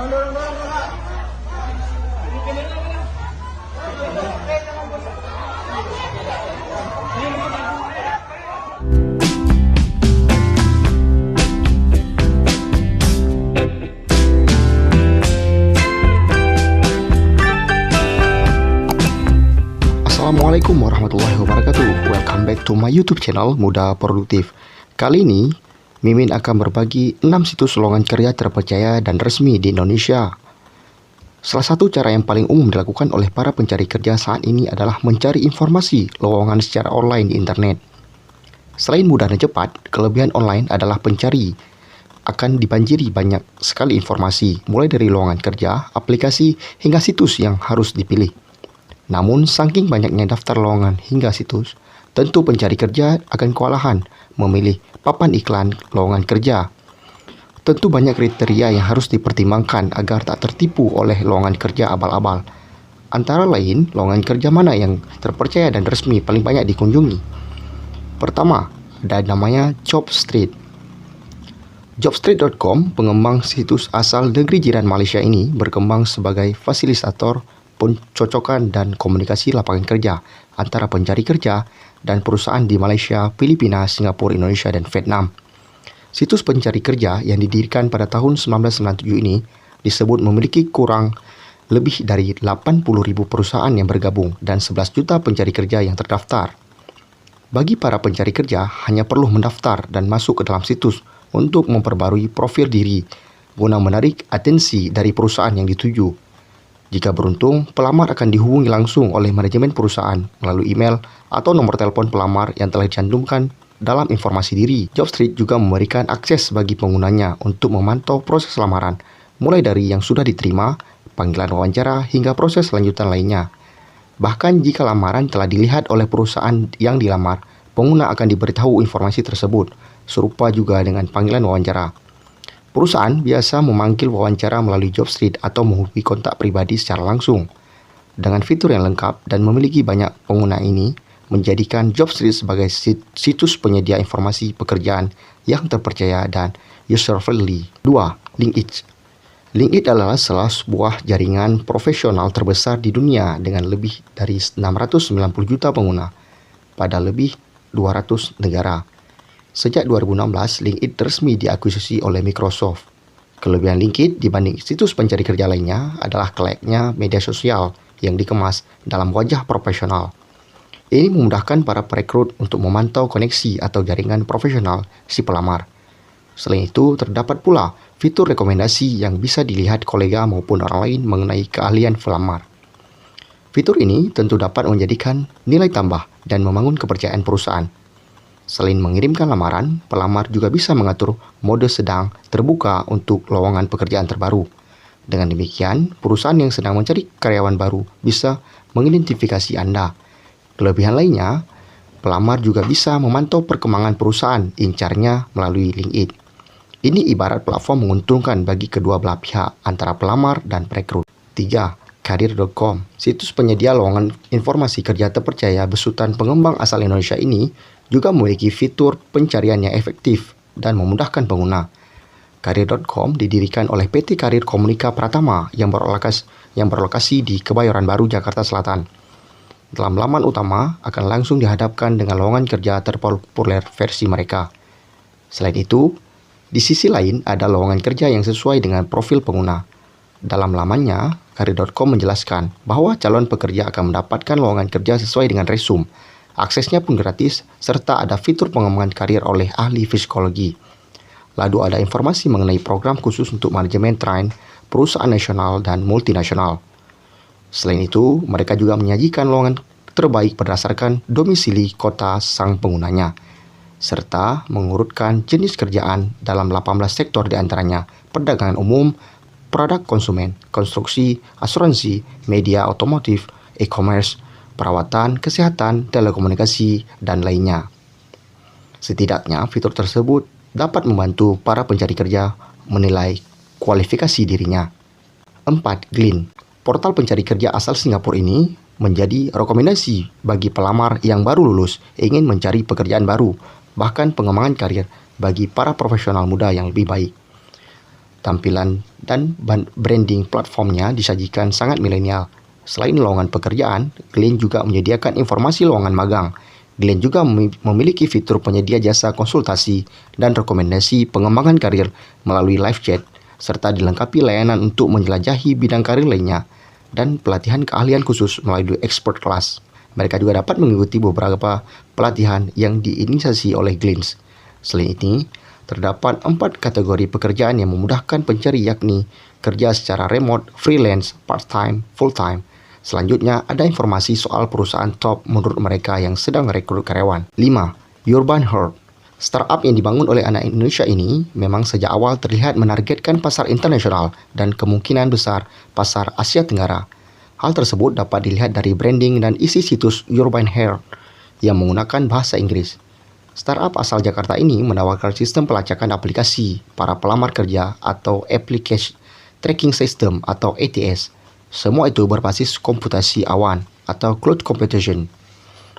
Assalamualaikum warahmatullahi wabarakatuh. Welcome back to my YouTube channel Muda Produktif. Kali ini Mimin akan berbagi 6 situs lowongan kerja terpercaya dan resmi di Indonesia. Salah satu cara yang paling umum dilakukan oleh para pencari kerja saat ini adalah mencari informasi lowongan secara online di internet. Selain mudah dan cepat, kelebihan online adalah pencari akan dibanjiri banyak sekali informasi, mulai dari lowongan kerja, aplikasi, hingga situs yang harus dipilih. Namun, saking banyaknya daftar lowongan hingga situs, tentu pencari kerja akan kewalahan memilih papan iklan lowongan kerja. Tentu banyak kriteria yang harus dipertimbangkan agar tak tertipu oleh lowongan kerja abal-abal. Antara lain, lowongan kerja mana yang terpercaya dan resmi paling banyak dikunjungi. Pertama, ada namanya Jobstreet. Jobstreet.com, pengembang situs asal negeri jiran Malaysia ini, berkembang sebagai fasilitator pencocokan dan komunikasi lapangan kerja antara pencari kerja dan perusahaan di Malaysia, Filipina, Singapura, Indonesia, dan Vietnam. Situs pencari kerja yang didirikan pada tahun 1997 ini disebut memiliki kurang lebih dari 80.000 perusahaan yang bergabung dan 11 juta pencari kerja yang terdaftar. Bagi para pencari kerja, hanya perlu mendaftar dan masuk ke dalam situs untuk memperbarui profil diri guna menarik atensi dari perusahaan yang dituju. Jika beruntung, pelamar akan dihubungi langsung oleh manajemen perusahaan melalui email atau nomor telepon pelamar yang telah dicantumkan dalam informasi diri. Jobstreet juga memberikan akses bagi penggunanya untuk memantau proses lamaran, mulai dari yang sudah diterima, panggilan wawancara, hingga proses lanjutan lainnya. Bahkan jika lamaran telah dilihat oleh perusahaan yang dilamar, pengguna akan diberitahu informasi tersebut, serupa juga dengan panggilan wawancara. Perusahaan biasa memanggil wawancara melalui Jobstreet atau menghubungi kontak pribadi secara langsung. Dengan fitur yang lengkap dan memiliki banyak pengguna ini, menjadikan Jobstreet sebagai situs penyedia informasi pekerjaan yang terpercaya dan user-friendly. 2. LinkedIn. LinkedIn adalah salah sebuah jaringan profesional terbesar di dunia dengan lebih dari 690 juta pengguna pada lebih 200 negara. Sejak 2016, LinkedIn resmi diakuisisi oleh Microsoft. Kelebihan LinkedIn dibanding situs pencari kerja lainnya adalah layaknya media sosial yang dikemas dalam wajah profesional. Ini memudahkan para perekrut untuk memantau koneksi atau jaringan profesional si pelamar. Selain itu, terdapat pula fitur rekomendasi yang bisa dilihat kolega maupun orang lain mengenai keahlian pelamar. Fitur ini tentu dapat menjadikan nilai tambah dan membangun kepercayaan perusahaan. Selain mengirimkan lamaran, pelamar juga bisa mengatur mode sedang terbuka untuk lowongan pekerjaan terbaru. Dengan demikian, perusahaan yang sedang mencari karyawan baru bisa mengidentifikasi Anda. Kelebihan lainnya, pelamar juga bisa memantau perkembangan perusahaan incarnya melalui LinkedIn. Ini ibarat platform menguntungkan bagi kedua belah pihak antara pelamar dan perekrut. 3. Career.com. Situs penyedia lowongan informasi kerja terpercaya besutan pengembang asal Indonesia ini juga memiliki fitur pencarian yang efektif dan memudahkan pengguna. Career.com didirikan oleh PT Karir Komunika Pratama yang berlokasi di Kebayoran Baru, Jakarta Selatan. Dalam laman utama akan langsung dihadapkan dengan lowongan kerja terpopuler versi mereka. Selain itu, di sisi lain ada lowongan kerja yang sesuai dengan profil pengguna. Dalam lamannya, Career.com menjelaskan bahwa calon pekerja akan mendapatkan lowongan kerja sesuai dengan resume. Aksesnya pun gratis, serta ada fitur pengembangan karir oleh ahli psikologi. Lalu ada informasi mengenai program khusus untuk manajemen train, perusahaan nasional dan multinasional. Selain itu, mereka juga menyajikan lowongan terbaik berdasarkan domisili kota sang penggunanya, serta mengurutkan jenis kerjaan dalam 18 sektor diantaranya perdagangan umum, produk konsumen, konstruksi, asuransi, media otomotif, e-commerce, perawatan, kesehatan, telekomunikasi, dan lainnya. Setidaknya, fitur tersebut dapat membantu para pencari kerja menilai kualifikasi dirinya. 4. Glean. Portal pencari kerja asal Singapura ini menjadi rekomendasi bagi pelamar yang baru lulus ingin mencari pekerjaan baru, bahkan pengembangan karir bagi para profesional muda yang lebih baik. Tampilan dan branding platformnya disajikan sangat milenial. Selain lowongan pekerjaan, Glenn juga menyediakan informasi lowongan magang. Glenn juga memiliki fitur penyedia jasa konsultasi dan rekomendasi pengembangan karir melalui live chat, serta dilengkapi layanan untuk menjelajahi bidang karir lainnya dan pelatihan keahlian khusus melalui expert class. Mereka juga dapat mengikuti beberapa pelatihan yang diinisiasi oleh Glenn. Selain ini, terdapat 4 kategori pekerjaan yang memudahkan pencari, yakni kerja secara remote, freelance, part-time, full-time. Selanjutnya, ada informasi soal perusahaan top menurut mereka yang sedang merekrut karyawan. 5. Urban Heart. Startup yang dibangun oleh anak Indonesia ini memang sejak awal terlihat menargetkan pasar internasional dan kemungkinan besar pasar Asia Tenggara. Hal tersebut dapat dilihat dari branding dan isi situs Urban Heart yang menggunakan bahasa Inggris. Startup asal Jakarta ini menawarkan sistem pelacakan aplikasi para pelamar kerja atau Application Tracking System atau ATS. Semua itu berbasis komputasi awan atau cloud computation.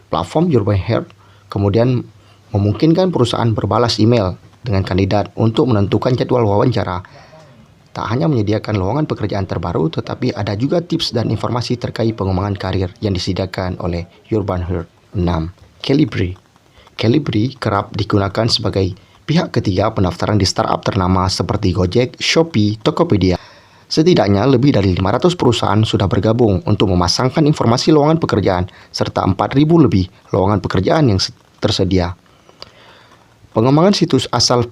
Platform Urban Heart kemudian memungkinkan perusahaan berbalas email dengan kandidat untuk menentukan jadwal wawancara. Tak hanya menyediakan lowongan pekerjaan terbaru, tetapi ada juga tips dan informasi terkait pengembangan karir yang disediakan oleh Urban Heart. 6. Calibri. Calibri kerap digunakan sebagai pihak ketiga pendaftaran di startup ternama seperti Gojek, Shopee, Tokopedia. Setidaknya lebih dari 500 perusahaan sudah bergabung untuk memasangkan informasi lowongan pekerjaan serta 4.000 lebih lowongan pekerjaan yang tersedia. Pengembangan situs asal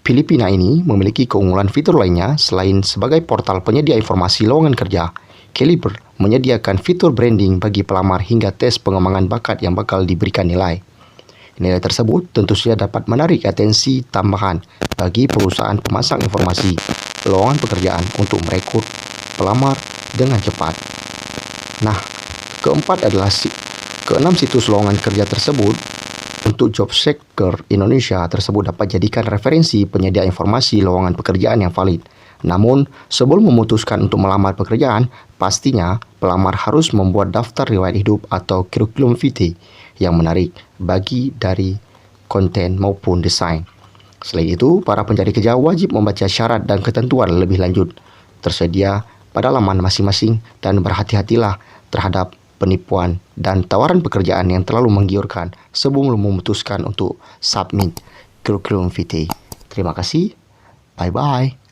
Filipina ini memiliki keunggulan fitur lainnya. Selain sebagai portal penyedia informasi lowongan kerja, Calibri menyediakan fitur branding bagi pelamar hingga tes pengembangan bakat yang bakal diberikan nilai. Nilai tersebut tentu saja dapat menarik atensi tambahan bagi perusahaan pemasang informasi lowongan pekerjaan untuk merekrut pelamar dengan cepat. Nah, keenam situs lowongan kerja tersebut untuk job seeker Indonesia tersebut dapat jadikan referensi penyedia informasi lowongan pekerjaan yang valid. Namun, sebelum memutuskan untuk melamar pekerjaan, pastinya pelamar harus membuat daftar riwayat hidup atau curriculum vitae yang menarik bagi dari konten maupun desain. Selain itu, para pencari kerja wajib membaca syarat dan ketentuan lebih lanjut tersedia pada laman masing-masing dan berhati-hatilah terhadap penipuan dan tawaran pekerjaan yang terlalu menggiurkan sebelum memutuskan untuk submit curriculum vitae. Terima kasih. Bye-bye.